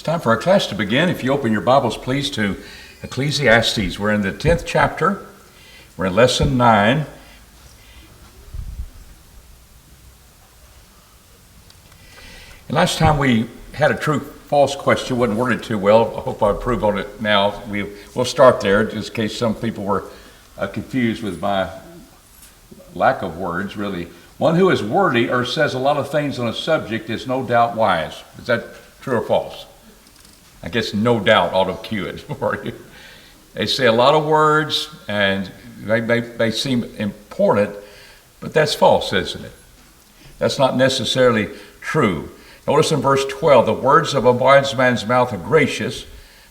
Time for our class to begin. If you open your Bibles, please, to Ecclesiastes. We're in the 10th chapter. We're in lesson 9. And last time we had a true-false question. Wasn't worded too well. I hope I improve on it now. We'll start there, just in case some people were confused with my lack of words, really. One who is wordy or says a lot of things on a subject is no doubt wise. Is that true or false? I guess no doubt ought to cue it for you. They say a lot of words and they seem important, but that's false, isn't it? That's not necessarily true. Notice in verse 12, the words of a wise man's mouth are gracious,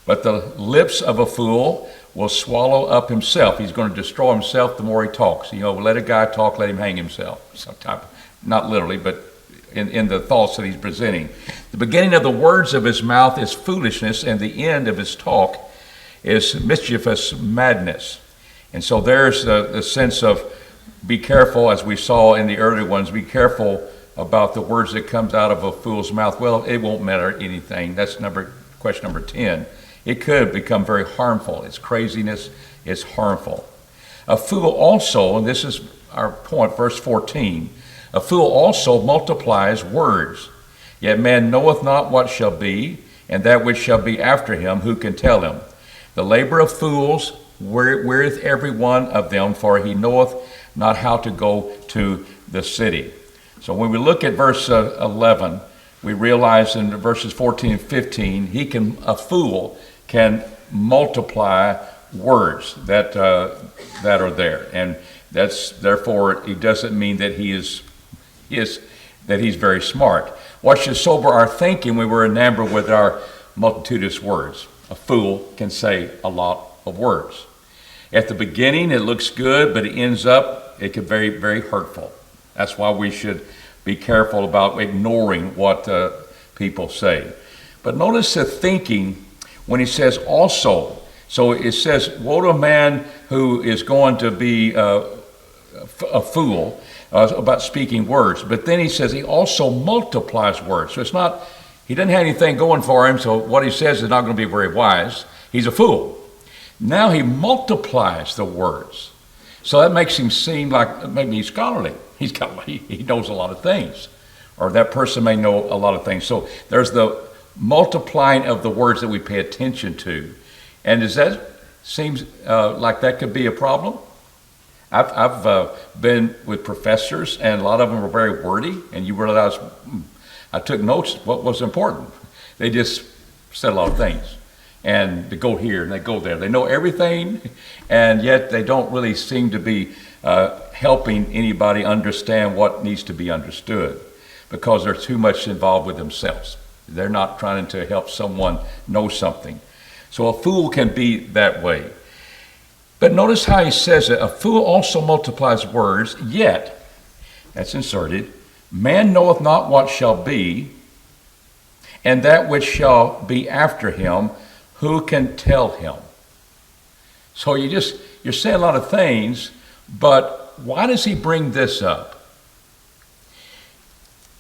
but the lips of a fool will swallow up himself. He's going to destroy himself the more he talks. Let a guy talk, let him hang himself. Sometimes, not literally, but in the thoughts that he's presenting. The beginning of the words of his mouth is foolishness, and the end of his talk is mischievous madness. And so there's the sense of be careful, as we saw in the early ones, be careful about the words that comes out of a fool's mouth. Well, it won't matter anything. That's question number 10. It could become very harmful. Its craziness is harmful. A fool also, and this is our point, verse 14, a fool also multiplies words. Yet man knoweth not what shall be, and that which shall be after him, who can tell him? The labor of fools weareth every one of them, for he knoweth not how to go to the city. So when we look at verse 11, we realize in verses 14 and 15, a fool can multiply words that are there, and therefore it doesn't mean that he's very smart. What should sober our thinking when we're enamored with our multitudinous words? A fool can say a lot of words. At the beginning, it looks good, but it can be very, very hurtful. That's why we should be careful about ignoring what people say. But notice the thinking when he says also. So it says, woe to a man who is going to be a fool about speaking words. But then he says he also multiplies words. So it's not, he doesn't have anything going for him, so what he says is not going to be very wise. He's a fool. Now he multiplies the words. So that makes him seem like maybe he's scholarly. He knows a lot of things. Or that person may know a lot of things. So there's the multiplying of the words that we pay attention to. And does that seems like that could be a problem? I've been with professors, and a lot of them were very wordy, and you realize I took notes what was important. They just said a lot of things. And they go here and they go there. They know everything, and yet they don't really seem to be helping anybody understand what needs to be understood because they're too much involved with themselves. They're not trying to help someone know something. So a fool can be that way. But notice how he says it. A fool also multiplies words, yet, that's inserted, man knoweth not what shall be, and that which shall be after him, who can tell him? So you're saying a lot of things, but why does he bring this up?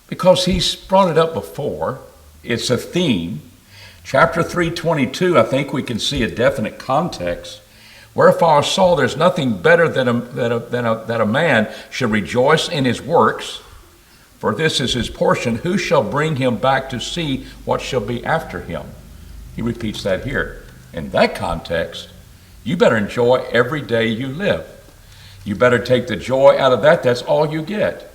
Because he's brought it up before. It's a theme. Chapter 3:22, I think we can see a definite context. Wherefore I saw there's nothing better than a man should rejoice in his works, for this is his portion. Who shall bring him back to see what shall be after him? He repeats that here. In that context, you better enjoy every day you live. You better take the joy out of that. That's all you get.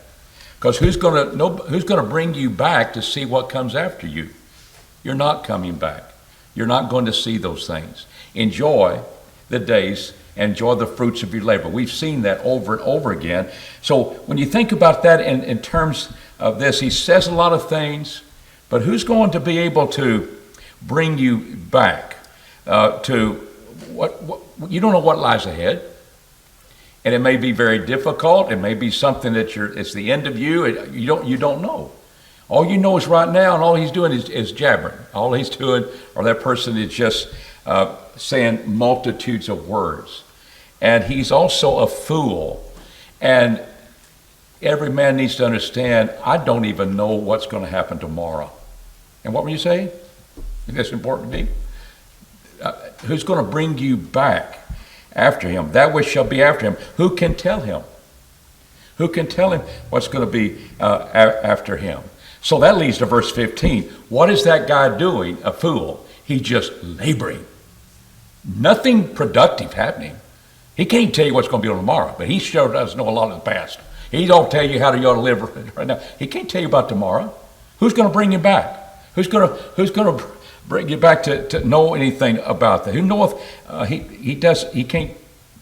Because who's going to bring you back to see what comes after you? You're not coming back. You're not going to see those things. Enjoy the days, enjoy the fruits of your labor. We've seen that over and over again. So when you think about that in terms of this, he says a lot of things, but who's going to be able to bring you back to what you don't know what lies ahead? And it may be very difficult. It may be something that it's the end of you. You don't know. All you know is right now, and all he's doing is jabbering. All he's doing, or that person is just saying multitudes of words. And he's also a fool. And every man needs to understand, I don't even know what's going to happen tomorrow. And what were you saying? That's important to me. Who's going to bring you back after him? That which shall be after him. Who can tell him? Who can tell him what's going to be after him? So that leads to verse 15. What is that guy doing? A fool. He's just laboring. Nothing productive happening. He can't tell you what's going to be on tomorrow, but he sure does know a lot of the past. He don't tell you how you ought to live right now. He can't tell you about tomorrow. Who's going to bring you back? Who's going to bring you back to know anything about that? Who knoweth? He can't.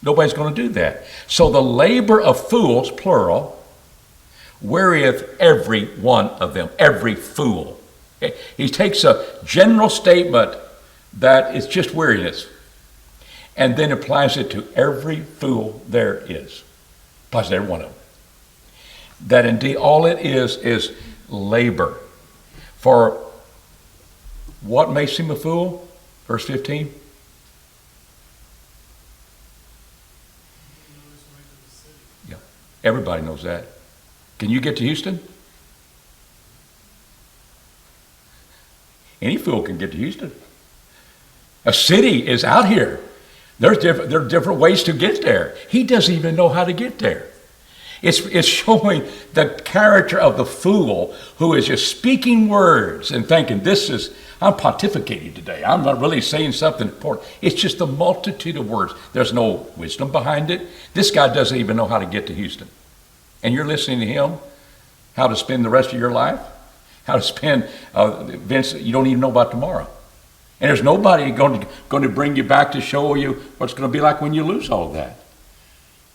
Nobody's going to do that. So the labor of fools, plural, wearieth every one of them, every fool. He takes a general statement that is just weariness and then applies it to every fool there is. Applies to every one of them. That indeed all it is labor. For what makes him a fool? Verse 15. Yeah, everybody knows that. Can you get to Houston? Any fool can get to Houston. A city is out here. There are different ways to get there. He doesn't even know how to get there. It's showing the character of the fool who is just speaking words and thinking, I'm pontificating today. I'm not really saying something important. It's just a multitude of words. There's no wisdom behind it. This guy doesn't even know how to get to Houston. And you're listening to him, how to spend the rest of your life, how to spend events that you don't even know about tomorrow. And there's nobody going to bring you back to show you what's going to be like when you lose all of that.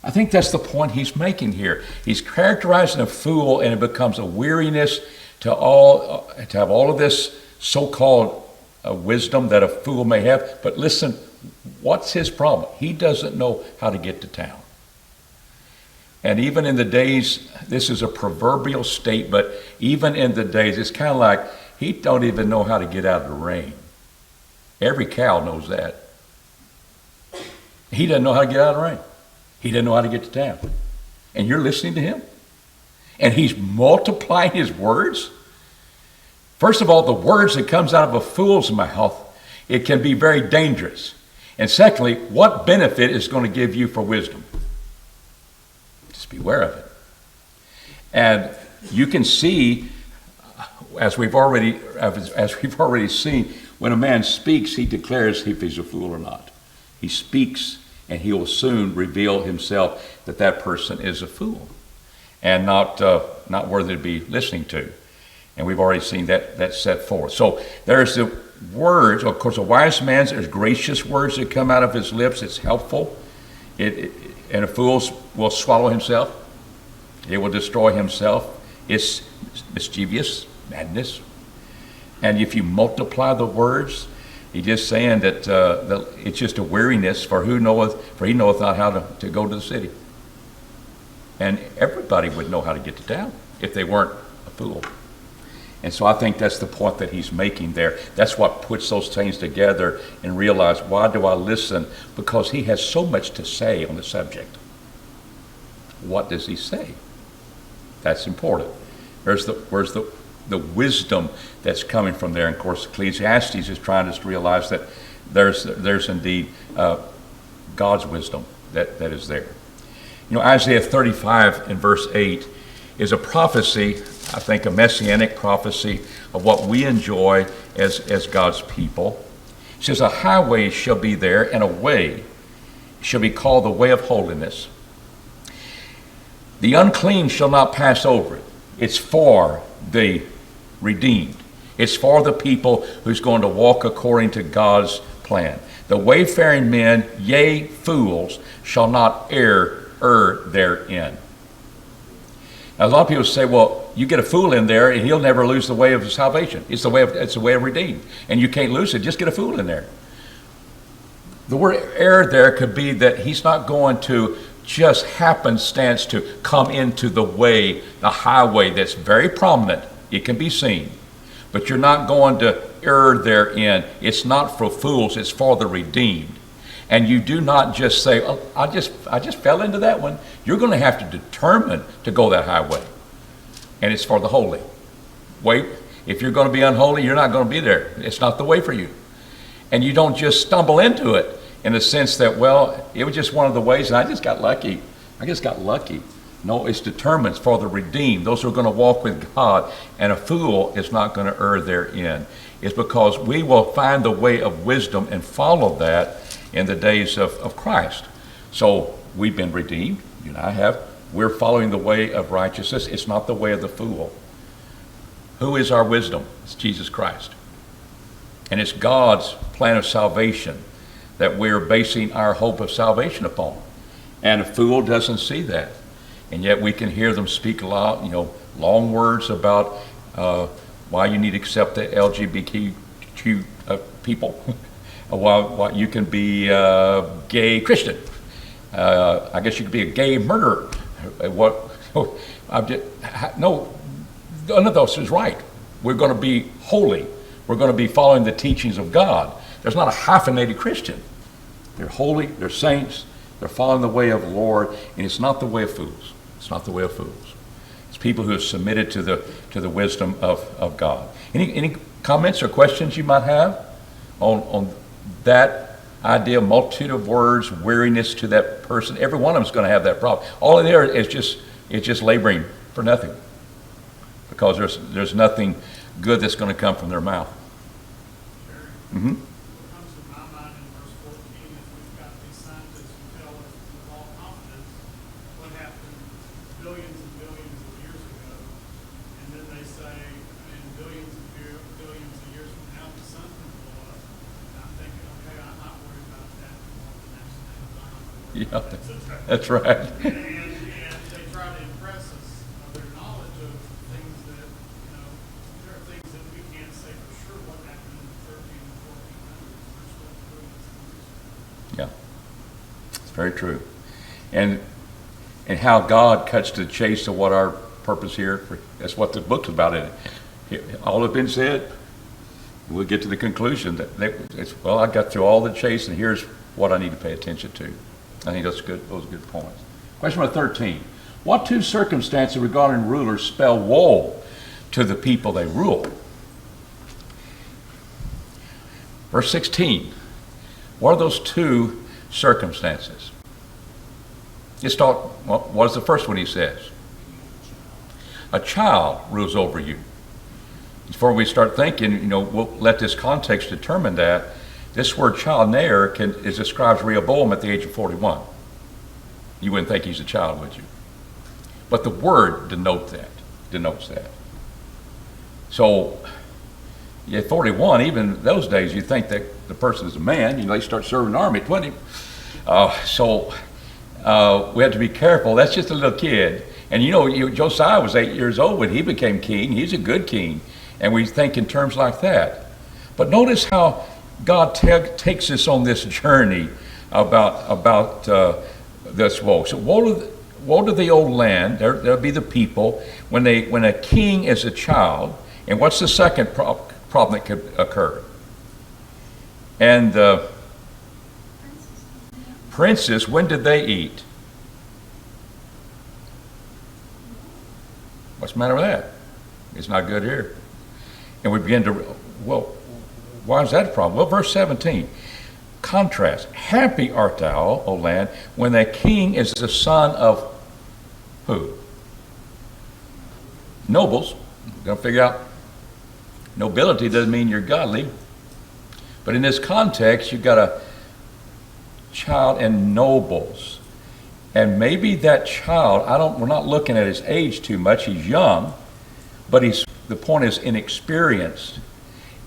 I think that's the point he's making here. He's characterizing a fool, and it becomes a weariness to have all of this so-called wisdom that a fool may have. But listen, what's his problem? He doesn't know how to get to town. And even in the days, this is a proverbial statement, even in the days, it's kind of like he don't even know how to get out of the rain. Every cow knows that. He doesn't know how to get out of the rain. He doesn't know how to get to town. And you're listening to him? And he's multiplying his words? First of all, the words that comes out of a fool's mouth, it can be very dangerous. And secondly, what benefit is going to give you for wisdom? Just beware of it. And you can see, as we've already seen, when a man speaks, he declares if he's a fool or not. He speaks, and he will soon reveal himself that person is a fool and not worthy to be listening to. And we've already seen that set forth. So there's the words. Of course, a wise man, there's gracious words that come out of his lips. It's helpful. And a fool will swallow himself. It will destroy himself. It's mischievous, madness. And if you multiply the words, he's just saying that it's just a weariness for he knoweth not how to go to the city. And everybody would know how to get to town if they weren't a fool. And so I think that's the point that he's making there. That's what puts those things together and realize, why do I listen? Because he has so much to say on the subject. What does he say? That's important. Where's the wisdom that's coming from there? And of course, Ecclesiastes is trying us to realize that there's indeed God's wisdom that is there. You know, Isaiah 35 in verse 8 is a prophecy, I think a messianic prophecy of what we enjoy as God's people. It says, a highway shall be there, and a way shall be called the way of holiness. The unclean shall not pass over it. It's for the redeemed. It's for the people who's going to walk according to God's plan. The wayfaring men, yea, fools, shall not err therein. Now, a lot of people say, well, you get a fool in there and he'll never lose the way of salvation. It's the way of redeemed. And you can't lose it. Just get a fool in there. The word err there could be that he's not going to just happenstance to come into the way, the highway that's very prominent. It can be seen. But you're not going to err therein. It's not for fools. It's for the redeemed. And you do not just say, oh, I just fell into that one. You're going to have to determine to go that highway. And it's for the holy. Wait, If you're going to be unholy, you're not going to be there. It's not the way for you. And you don't just stumble into it in the sense that, well, it was just one of the ways and I just got lucky. No, it's determined for the redeemed, those who are going to walk with God, and a fool is not going to err therein. It's because we will find the way of wisdom and follow that in the days of Christ. So we've been redeemed, you and I have. We're following the way of righteousness. It's not the way of the fool. Who is our wisdom? It's Jesus Christ. And it's God's plan of salvation that we're basing our hope of salvation upon. And a fool doesn't see that. And yet we can hear them speak a lot, long words about why you need to accept the LGBTQ people, why you can be a gay Christian. I guess you could be a gay murderer. No, none of those is right. We're going to be holy. We're going to be following the teachings of God. There's not a hyphenated Christian. They're holy, they're saints, they're following the way of the Lord, and it's not the way of fools. It's not the way of fools. It's people who have submitted to the wisdom of God. Any comments or questions you might have on that idea, multitude of words, weariness to that person? Every one of them is going to have that problem. All in there is just laboring for nothing, because there's nothing good that's going to come from their mouth. Mm-hmm. Yeah, that's right. And they try to impress us of their knowledge of things that, there are things that we can't say for sure what happened in the 13 and 1400s. Yeah, it's very true. And how God cuts to the chase of what our purpose here, that's what the book's about in it. All has been said. We'll get to the conclusion that I got through all the chase, and here's what I need to pay attention to. I think those are good points. Question number 13. What two circumstances regarding rulers spell woe to the people they rule? Verse 16. What are those two circumstances? Let's start, what is the first one he says? A child rules over you. Before we start thinking, we'll let this context determine that. This word child there describes Rehoboam at the age of 41. You wouldn't think he's a child, would you? But the word denotes that. So, at 41, even those days, you think that the person is a man. They start serving the army at 20. We have to be careful. That's just a little kid. And Josiah was 8 years old when he became king. He's a good king. And we think in terms like that. But notice how God takes us on this journey about this woe. So woe to the old land. There'll be the people when a king is a child. And what's the second problem that could occur? And princes, when did they eat? What's the matter with that? It's not good here. And we begin to, why is that a problem? Well, verse 17, contrast. Happy art thou, O land, when thy king is the son of who? Nobles. We're going to figure out nobility doesn't mean you're godly. But in this context, you've got a child and nobles. And maybe that child, we're not looking at his age too much. He's young, but the point is inexperienced.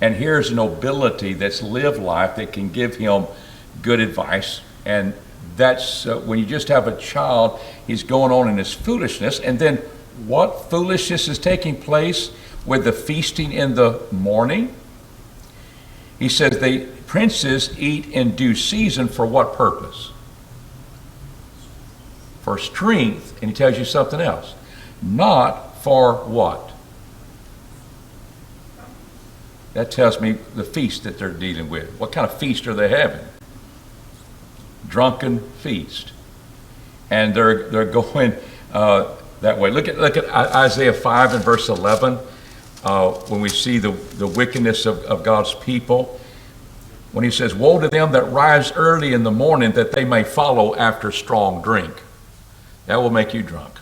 And here's nobility that's lived life that can give him good advice. And that's when you just have a child, he's going on in his foolishness. And then what foolishness is taking place with the feasting in the morning? He says the princes eat in due season for what purpose? For strength. And he tells you something else. Not for what? That tells me the feast that they're dealing with. What kind of feast are they having? Drunken feast. And they're going that way. Look at Isaiah 5 and verse 11. when we see the wickedness of God's people, when he says, woe to them that rise early in the morning that they may follow after strong drink. That will make you drunk.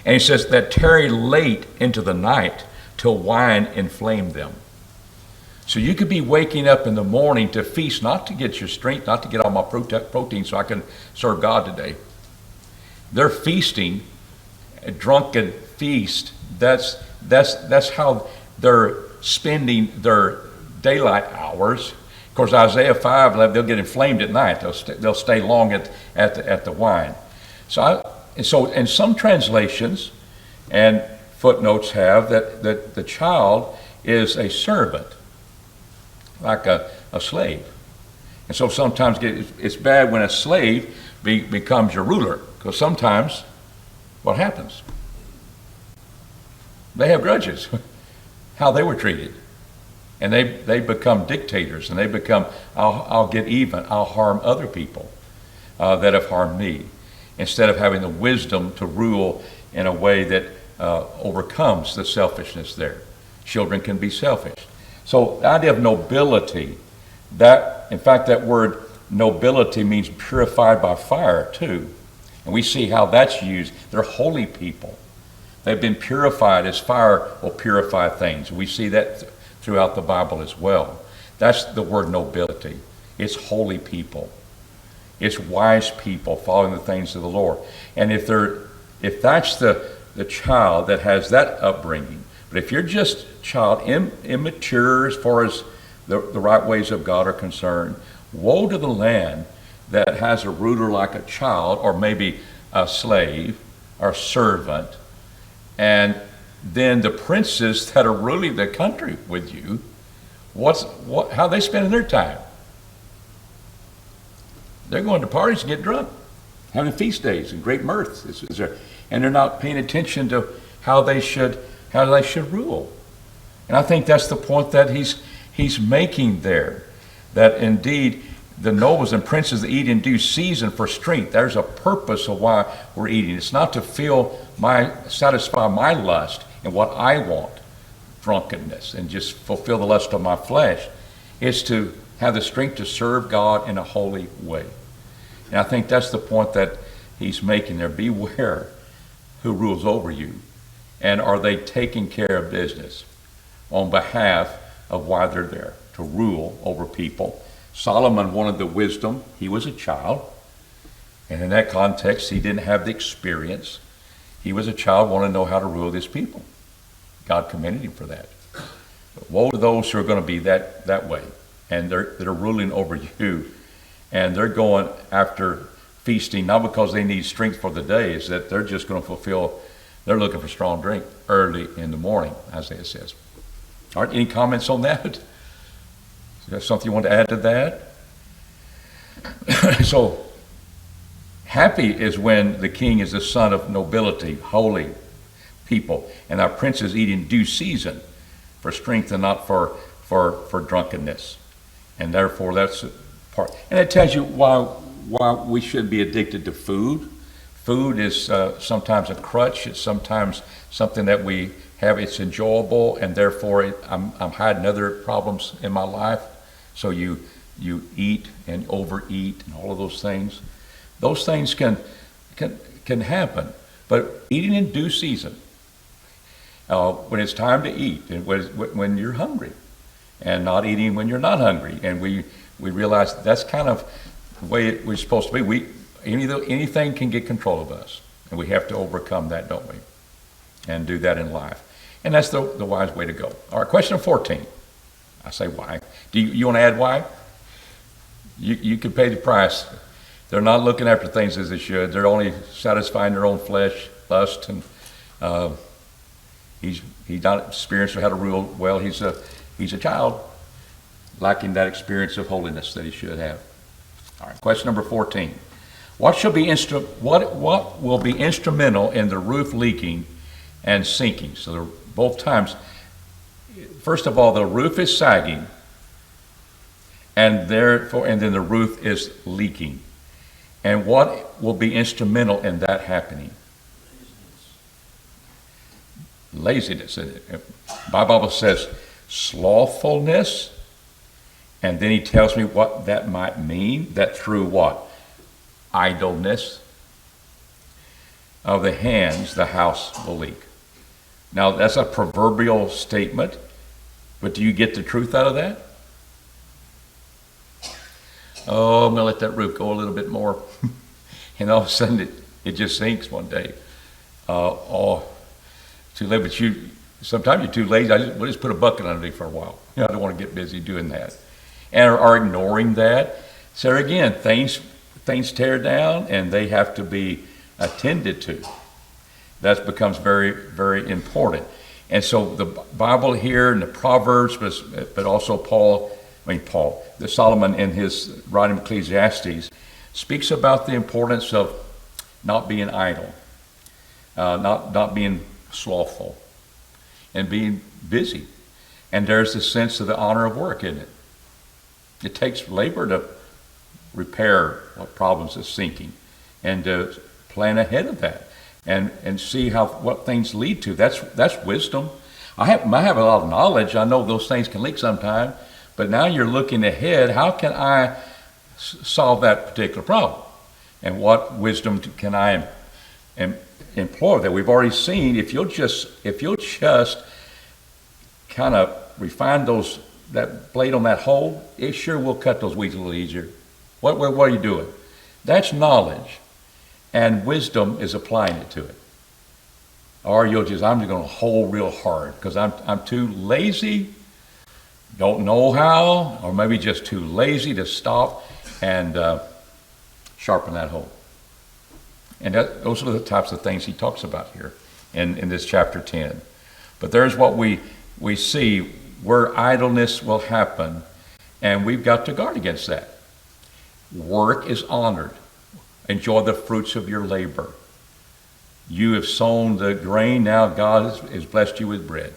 And he says that tarry late into the night till wine inflame them. So you could be waking up in the morning to feast, not to get your strength, not to get all my protein so I can serve God today. They're feasting, a drunken feast. That's how they're spending their daylight hours. Of course, Isaiah 5, they'll get inflamed at night. They'll stay long at the wine. So in some translations and footnotes have that the child is a servant, like a slave. And so sometimes it's bad when a slave becomes your ruler, because sometimes what happens? They have grudges, how they were treated. And they become dictators, and they become, I'll get even, I'll harm other people that have harmed me, instead of having the wisdom to rule in a way that overcomes the selfishness there. Children can be selfish. So the idea of nobility, in fact, that word nobility means purified by fire too. And we see how that's used. They're holy people. They've been purified as fire will purify things. We see that throughout the Bible as well. That's the word nobility. It's holy people. It's wise people following the things of the Lord. And if that's the child that has that upbringing, but if you're just a child, immature as far as the right ways of God are concerned, woe to the land that has a ruler like a child, or maybe a slave or servant, and then the princes that are ruling the country with you, how are they spending their time? They're going to parties and get drunk, having feast days and great mirth. And they're not paying attention to how they should rule. And I think that's the point that he's making there, that indeed the nobles and princes eat in due season for strength. There's a purpose of why we're eating. It's not to satisfy my lust and what I want, drunkenness, and just fulfill the lust of my flesh. It's to have the strength to serve God in a holy way. And I think that's the point that he's making there. Beware who rules over you. And are they taking care of business on behalf of why they're there, to rule over people? Solomon wanted the wisdom. He was a child. And in that context, he didn't have the experience. He was a child, wanted to know how to rule his people. God commended him for that. But woe to those who are going to be that way, and that are ruling over you. And they're going after feasting, not because they need strength for the day, is that they're just going to they're looking for strong drink early in the morning, Isaiah says. All right, any comments on that? Is there something you want to add to that? So, happy is when the king is the son of nobility, holy people, and our princes eat in due season for strength and not for drunkenness. And therefore, that's part. And it tells you why we should be addicted to food. Food is sometimes a crutch. It's sometimes something that we have. It's enjoyable, and therefore I'm hiding other problems in my life. So you eat and overeat and all of those things. Those things can happen. But eating in due season, when it's time to eat, and when you're hungry, and not eating when you're not hungry, and we realize that's kind of the way we're supposed to be. Anything can get control of us, and we have to overcome that, don't we? And do that in life. And that's the wise way to go. All right, question 14. I say why. Do you want to add why? You can pay the price. They're not looking after things as they should. They're only satisfying their own flesh, lust, and he's not experienced how to rule well. He's a child, lacking that experience of holiness that he should have. All right, question number 14. What will be instrumental in the roof leaking and sinking? So both times, first of all, the roof is sagging, and then the roof is leaking. And what will be instrumental in that happening? laziness. My Bible says slothfulness, and then he tells me what that might mean, that through what? Idleness of the hands the house will leak. Now, that's a proverbial statement, but do you get the truth out of that? Oh, I'm going to let that root go a little bit more. And all of a sudden, it just sinks one day. Too late, but sometimes you're too lazy. We'll just put a bucket underneath for a while. I don't want to get busy doing that. And are ignoring that. So again, things tear down, and they have to be attended to. That becomes very, very important. And so the Bible here and the Proverbs, but also Solomon in his writing Ecclesiastes speaks about the importance of not being idle, not being slothful, and being busy. And there's the sense of the honor of work, isn't it? It takes labor to repair what problems is sinking, and to plan ahead of that, and see what things lead to. That's wisdom. I have a lot of knowledge. I know those things can leak sometime, but now you're looking ahead. How can I solve that particular problem, and what wisdom can I employ? That we've already seen. If you'll just kind of refine that blade on that hole, it sure will cut those weeds a little easier. What are you doing? That's knowledge, and wisdom is applying it to it. Or I'm just going to hold real hard because I'm too lazy, don't know how, or maybe just too lazy to stop and sharpen that hole. And those are the types of things he talks about here in this chapter 10. But there's what we see where idleness will happen, and we've got to guard against that. Work is honored. Enjoy the fruits of your labor. You have sown the grain, now God has blessed you with bread.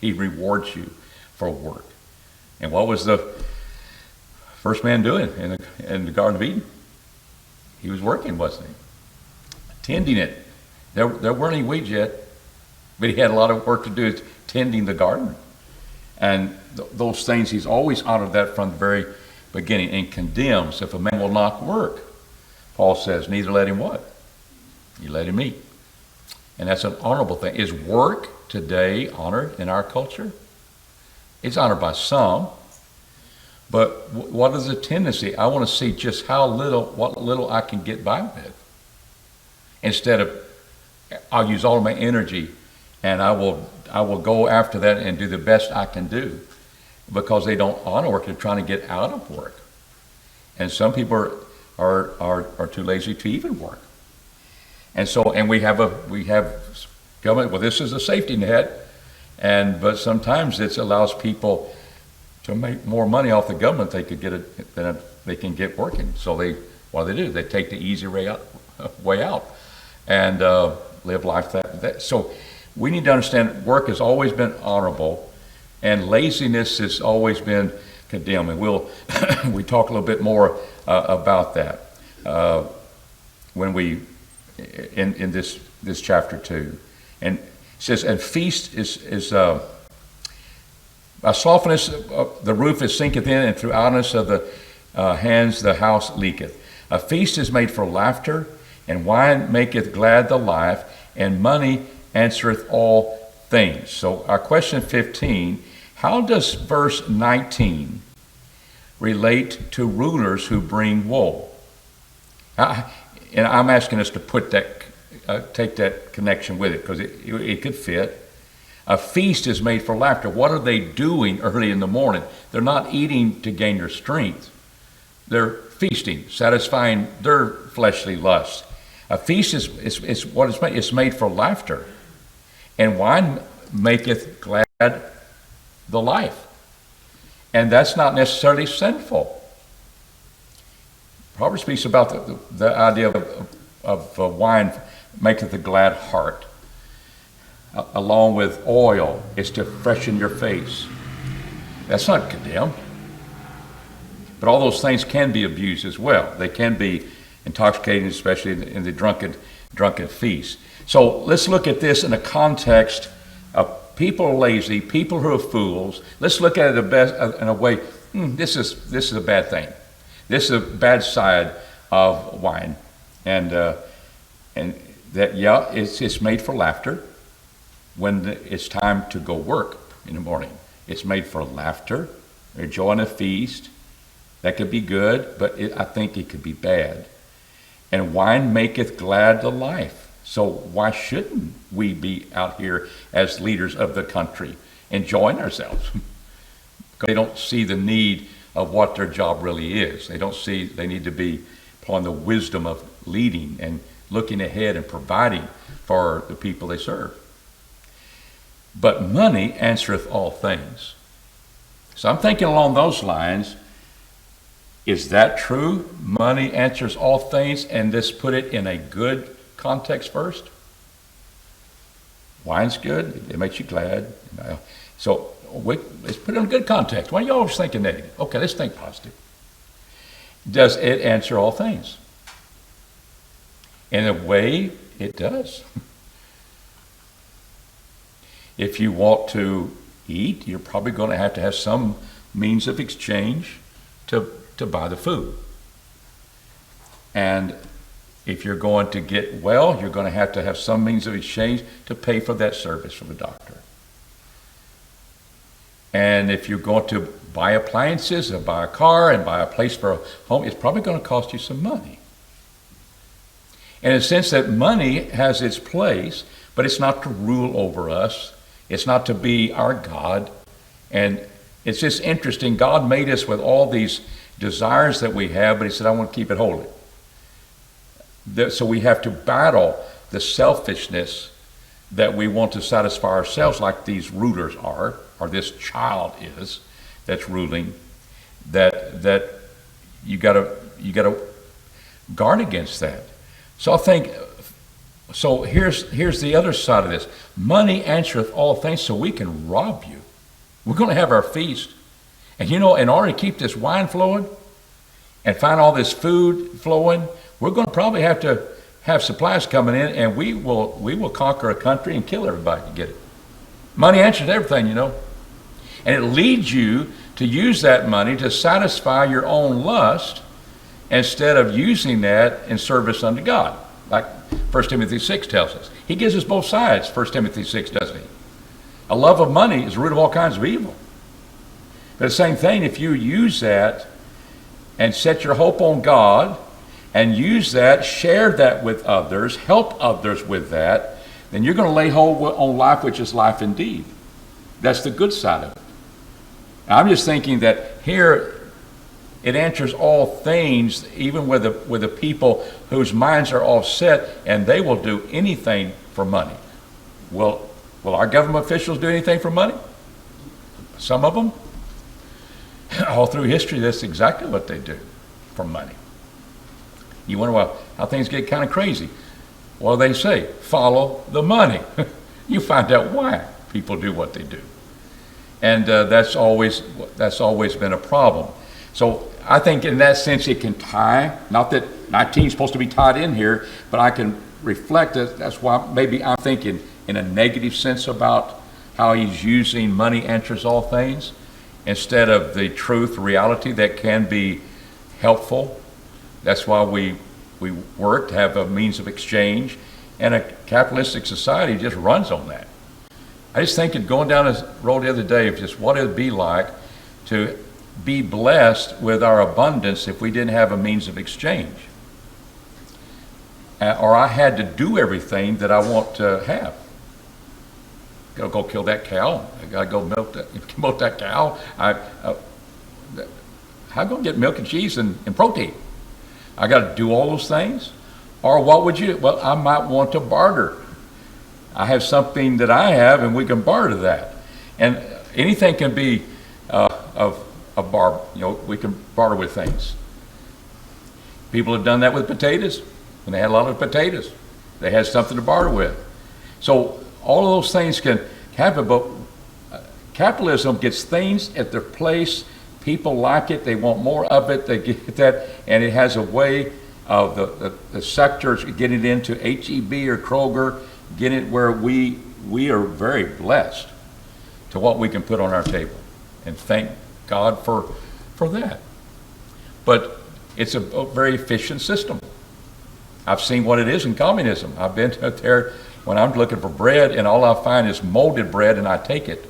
He rewards you for work. And what was the first man doing in the Garden of Eden? He was working, wasn't he? Tending it. There weren't any weeds yet, but he had a lot of work to do tending the garden. And those things, he's always honored that from the very beginning, and condemns if a man will not work. Paul says, neither let him what? You let him eat. And that's an honorable thing. Is work today honored in our culture? It's honored by some. But what is the tendency? I want to see just what little I can get by with. Instead of, I'll use all of my energy and I will go after that and do the best I can do, because they don't honor work. They're trying to get out of work. And some people are too lazy to even work. And we have government. Well, this is a safety net, but sometimes it allows people to make more money off the government than they can get working. So what do? They take the easy way out, and live life that. So we need to understand work has always been honorable, and laziness has always been condemned. And we talk a little bit more about that when we in this chapter 2. And it says, and feast is by slothfulness the roof is sinketh in, and through idleness of the hands the house leaketh. A feast is made for laughter, and wine maketh glad the life, and money answereth all things. So our question 15, how does verse 19 relate to rulers who bring woe? And I'm asking us to put take that connection with it, because it could fit. A feast is made for laughter. What are they doing early in the morning? They're not eating to gain their strength. They're feasting, satisfying their fleshly lusts. A feast is what it's made. It's made for laughter. And wine maketh glad the life. And that's not necessarily sinful. Proverbs speaks about the idea of wine maketh a glad heart. Along with oil, is to freshen your face. That's not condemned. But all those things can be abused as well. They can be intoxicating, especially in the drunken feast. So let's look at this in a context people are lazy, people who are fools. Let's look at it in a way, this is a bad thing. This is a bad side of wine. And that, yeah, it's made for laughter when it's time to go work in the morning. It's made for laughter, enjoying a feast. That could be good, but I think it could be bad. And wine maketh glad the life. So why shouldn't we be out here as leaders of the country enjoying ourselves? Because they don't see the need of what their job really is. They don't see they need to be applying the wisdom of leading and looking ahead and providing for the people they serve. But money answereth all things. So I'm thinking along those lines, is that true? Money answers all things, and let's put it in a good context first. Wine's good, it makes you glad. So let's put it in a good context. Why are you always thinking negative? Okay, let's think positive. Does it answer all things? In a way, it does. If you want to eat, you're probably going to have some means of exchange to buy the food. And if you're going to get well, you're going to have some means of exchange to pay for that service from the doctor. And if you're going to buy appliances or buy a car and buy a place for a home, it's probably going to cost you some money. In a sense that money has its place, but it's not to rule over us. It's not to be our God. And it's just interesting. God made us with all these desires that we have, but he said, I want to keep it holy. So we have to battle the selfishness that we want to satisfy ourselves, like these rulers are, or this child is that's ruling, that you gotta guard against that. So I think, so here's the other side of this. Money answereth all things, so we can rob you. We're going to have our feast. And in order to keep this wine flowing and find all this food flowing, we're going to probably have to have supplies coming in, and we will conquer a country and kill everybody to get it. Money answers everything, And it leads you to use that money to satisfy your own lust instead of using that in service unto God. Like 1 Timothy 6 tells us. He gives us both sides, 1 Timothy 6, doesn't he? A love of money is the root of all kinds of evil. But the same thing, if you use that and set your hope on God and use that, share that with others, help others with that, then you're going to lay hold on life, which is life indeed. That's the good side of it. I'm just thinking that here it answers all things, even with the people whose minds are all set, and they will do anything for money. Will our government officials do anything for money? Some of them. All through history, that's exactly what they do for money. You wonder how things get kind of crazy. Well, they say, follow the money. You find out why people do what they do. And that's always been a problem. So I think in that sense it can tie, not that 19 is supposed to be tied in here, but I can reflect that. That's why maybe I'm thinking in a negative sense about how he's using money answers all things instead of the truth, reality that can be helpful. That's why we work to have a means of exchange, and a capitalistic society just runs on that. I just think going down this road the other day of just what it would be like to be blessed with our abundance if we didn't have a means of exchange. Or I had to do everything that I want to have. Got to go kill that cow. I got to go milk that cow. How am I going to get milk and cheese and protein? I got to do all those things. Or what would you? Well, I might want to barter. I have something that I have, and we can barter that. And anything can be of we can barter with things. People have done that with potatoes. When they had a lot of potatoes, they had something to barter with. So all of those things can happen, but capitalism gets things at their place. People like it. They want more of it. They get that, and it has a way of the sectors getting into H-E-B or Kroger, getting it where we are very blessed. to what we can put on our table. And thank God for that. But it's a very efficient system. I've seen what it is in communism. I've been there when I'm looking for bread, and all I find is molded bread, and I take it,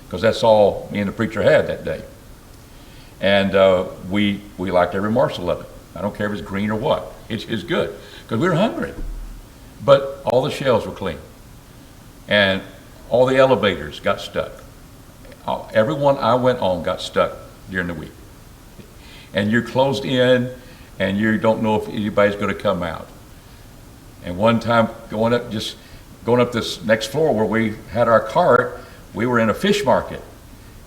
because that's all me and the preacher had that day. And we liked every morsel of it. I don't care if it's green or what. It's good, because we were hungry. But all the shelves were clean. And all the elevators got stuck. Everyone I went on got stuck during the week. And you're closed in, and you don't know if anybody's going to come out. And one time, going up this next floor where we had our cart, we were in a fish market,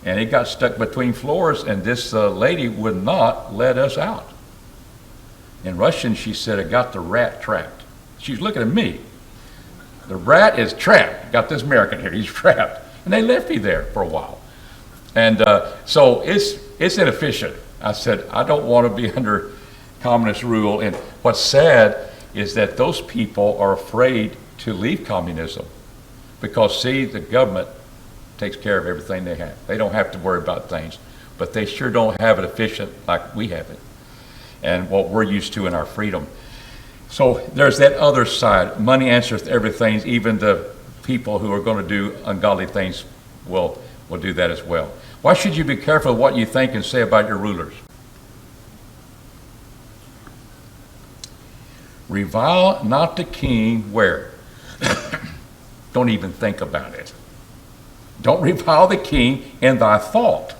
and it got stuck between floors, and this lady would not let us out. In Russian, she said, "I got the rat trapped." She's looking at me. The rat is trapped. Got this American here, he's trapped. And they left me there for a while. And so it's inefficient. I said, I don't want to be under communist rule. And what's sad is that those people are afraid to leave communism because, see, the government takes care of everything they have. They don't have to worry about things, but they sure don't have it efficient like we have it and what we're used to in our freedom. So there's that other side. Money answers everything. Even the people who are going to do ungodly things will do that as well. Why should you be careful of what you think and say about your rulers? Revile not the king where? Don't even think about it. Don't revile the king in thy thought.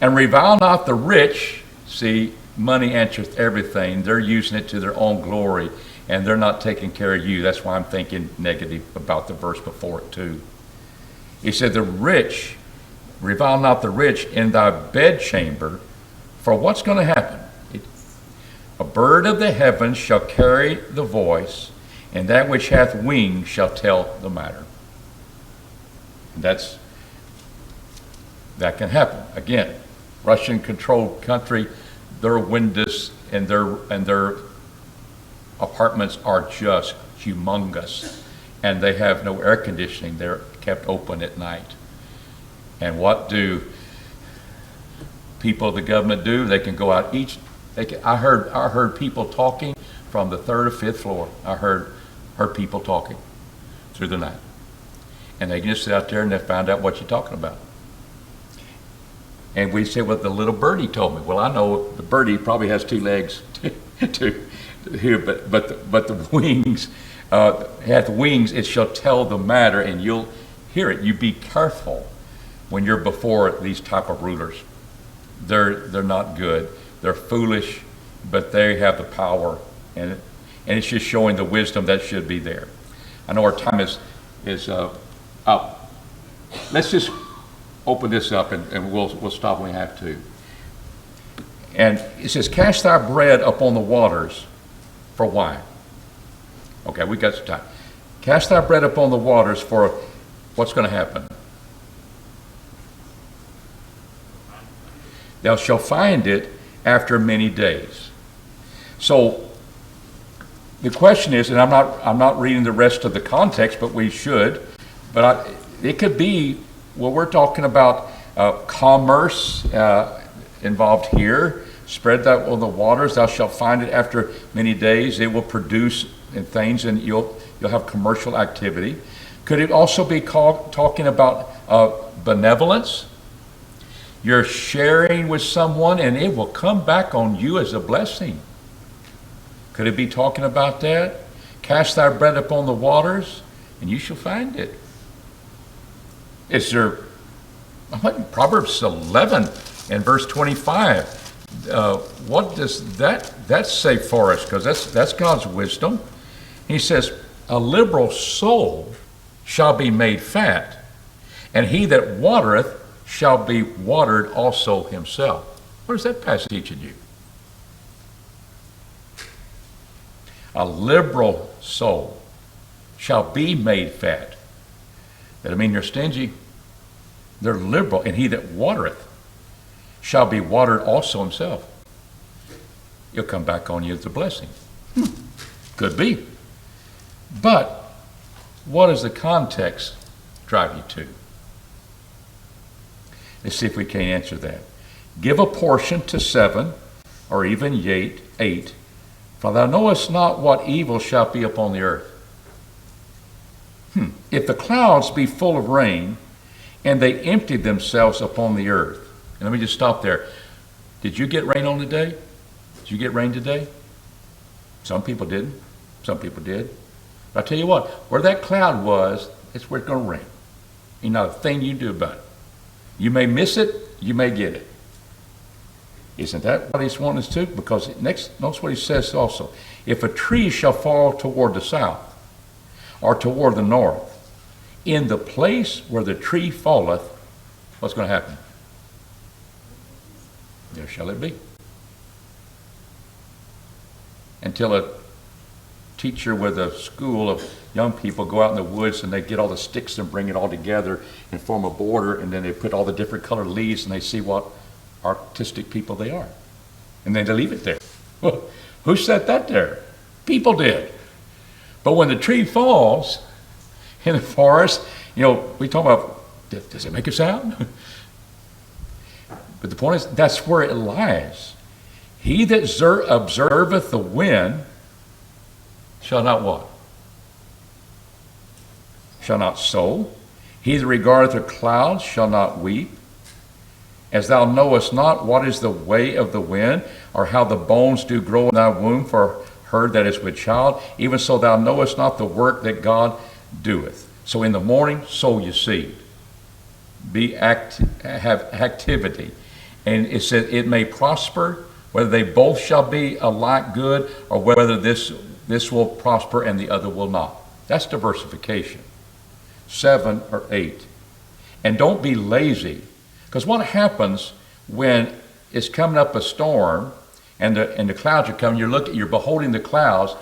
And revile not the rich. See, money answers everything. They're using it to their own glory, and they're not taking care of you. That's why I'm thinking negative about the verse before it too. He said, the rich, revile not the rich in thy bedchamber, for what's going to happen? A bird of the heavens shall carry the voice, and that which hath wings shall tell the matter. And that can happen. Again, Russian-controlled country, their windows and their apartments are just humongous, and they have no air conditioning. They're kept open at night. And what do people of the government do? They can go out I heard people talking from the third or fifth floor. I heard people talking through the night, and they can just sit out there and they find out what you're talking about. And we said, well, the little birdie told me. Well, I know the birdie probably has two legs to here, but the wings hath wings. It shall tell the matter, and you'll hear it. You be careful when you're before these type of rulers. They're not good. They're foolish, but they have the power, and it's just showing the wisdom that should be there. I know our time is up. Let's just open this up, and we'll stop when we have to. And it says, cast thy bread upon the waters for why? Okay, we got some time. Cast thy bread upon the waters for what's going to happen? Thou shalt find it after many days. So the question is, and I'm not reading the rest of the context, but we should, but it could be, well, we're talking about commerce involved here. Spread that on the waters, thou shalt find it after many days. It will produce things, and you'll have commercial activity. Could it also be talking about benevolence? You're sharing with someone, and it will come back on you as a blessing. Could it be talking about that? Cast thy bread upon the waters, and you shall find it. Is there, Proverbs 11 and verse 25, what does that say for us? Because that's God's wisdom. He says, a liberal soul shall be made fat, and he that watereth shall be watered also himself. What is that passage teaching you? A liberal soul shall be made fat. That mean they're stingy. They're liberal, and he that watereth shall be watered also himself. He'll come back on you as a blessing. Could be. But what does the context drive you to? Let's see if we can answer that. Give a portion to 7, or even 8, for thou knowest not what evil shall be upon the earth. If the clouds be full of rain, and they empty themselves upon the earth. And let me just stop there. Did you get rain on today? Did you get rain today? Some people didn't. Some people did. But I tell you what, where that cloud was, it's where it's going to rain. Ain't not a thing you do about it. You may miss it, you may get it. Isn't that what he's wanting us to? Because next, notice what he says also. If a tree shall fall toward the south, or toward the north, in the place where the tree falleth, what's going to happen? There shall it be. Until a teacher with a school of young people go out in the woods and they get all the sticks and bring it all together and form a border, and then they put all the different colored leaves and they see what artistic people they are. And then they leave it there. Well, who set that there? People did. But when the tree falls in the forest, we talk about, does it make a sound? But the point is, that's where it lies. He that observeth the wind shall not what? Shall not sow. He that regardeth the clouds shall not weep. As thou knowest not what is the way of the wind, or how the bones do grow in thy womb for her that is with child, even so thou knowest not the work that God doeth. So in the morning, sow your seed. Have activity. And it said it may prosper, whether they both shall be alike good, or whether this will prosper and the other will not. That's diversification. 7 or 8. And don't be lazy. Because what happens when it's coming up a storm and the clouds are coming, you're beholding the clouds.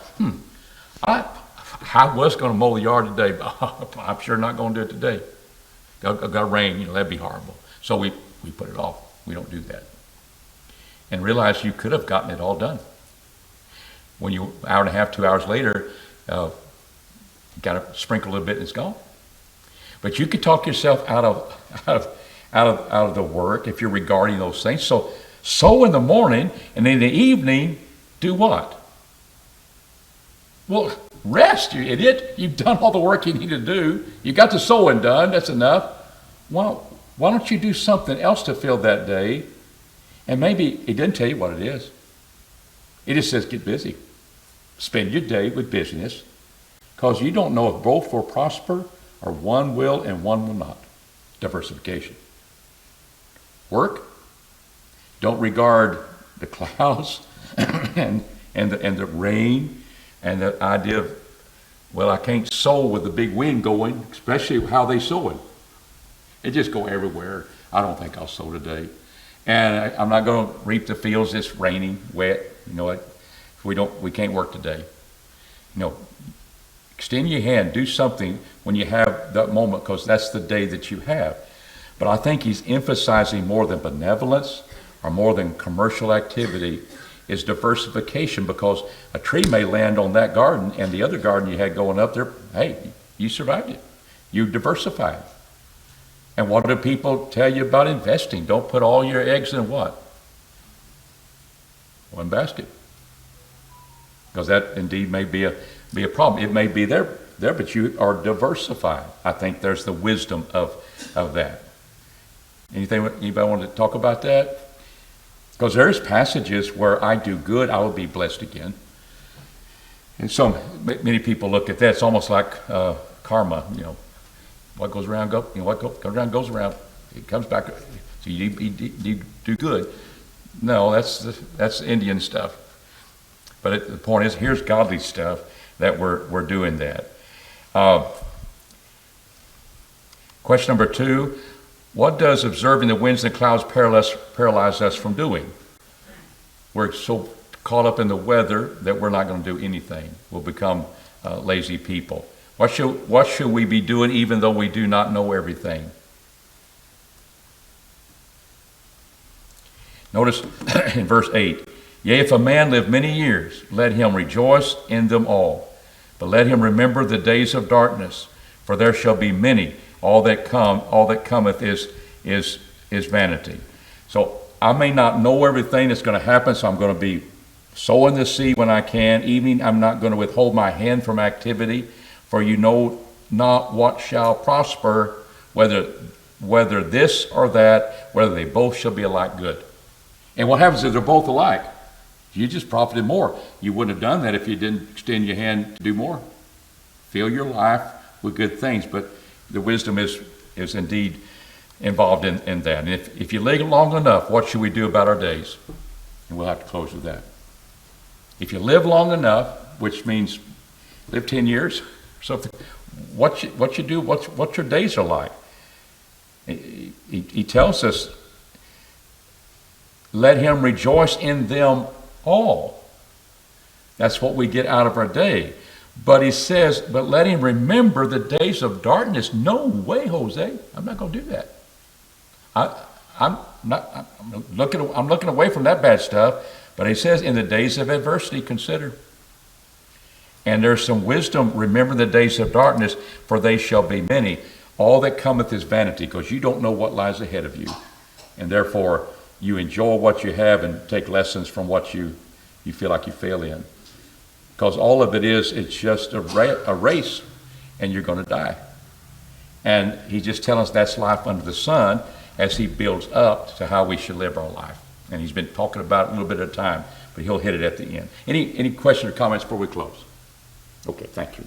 I was going to mow the yard today, but I'm sure not going to do it today. Got rain, that'd be horrible. So we put it off. We don't do that. And realize you could have gotten it all done. When you, hour and a half, 2 hours later, got to sprinkle a little bit and it's gone. But you could talk yourself out of the work if you're regarding those things. So sow in the morning, and in the evening, do what? Well, rest, you idiot. You've done all the work you need to do. You got the sowing done. That's enough. Why don't you do something else to fill that day? And maybe it didn't tell you what it is. It just says get busy. Spend your day with busyness, because you don't know if both will prosper or one will and one will not. Diversification. Work. Don't regard the clouds and the rain and the idea of, well, I can't sow with the big wind going, especially how they sow it. It just go everywhere. I don't think I'll sow today. And I'm not going to reap the fields. It's raining, wet. We can't work today. Extend your hand. Do something when you have that moment, because that's the day that you have. But I think he's emphasizing more than benevolence or more than commercial activity is diversification, because a tree may land on that garden and the other garden you had going up there, hey, you survived it. You diversified. And what do people tell you about investing? Don't put all your eggs in what? One basket. Because that indeed may be a problem. It may be there, but you are diversified. I think there's the wisdom of that. Anybody want to talk about that? Because there's passages where I do good, I will be blessed again. And so many people look at that. It's almost like karma. What goes around goes around. It comes back. So you do good. No, that's Indian stuff. But the point is, here's godly stuff that we're doing that. Question number 2. What does observing the winds and clouds paralyze us from doing? We're so caught up in the weather that we're not going to do anything. We'll become lazy people. What should we be doing even though we do not know everything? Notice in verse 8, yea, if a man live many years, let him rejoice in them all. But let him remember the days of darkness, for there shall be many. All that cometh is is vanity. So I may not know everything that's going to happen, so I'm going to be sowing the seed when I can. Even I'm not going to withhold my hand from activity, for you know not what shall prosper, whether this or that, whether they both shall be alike good. And what happens is they're both alike. You just profited more. You wouldn't have done that if you didn't extend your hand to do more. Fill your life with good things, but the wisdom is indeed involved in that. And if you live long enough, what should we do about our days? And we'll have to close with that. If you live long enough, which means live 10 years or something, what you do, what your days are like. He tells us, let him rejoice in them all. That's what we get out of our day. But he says, but let him remember the days of darkness. No way, Jose. I'm not going to do that. I'm looking away from that bad stuff. But he says, in the days of adversity, consider. And there's some wisdom. Remember the days of darkness, for they shall be many. All that cometh is vanity, because you don't know what lies ahead of you. And therefore, you enjoy what you have and take lessons from what you feel like you fail in. Because all of it it's just a race, and you're going to die. And he's just telling us that's life under the sun as he builds up to how we should live our life. And he's been talking about it a little bit at a time, but he'll hit it at the end. Any questions or comments before we close? Okay, thank you.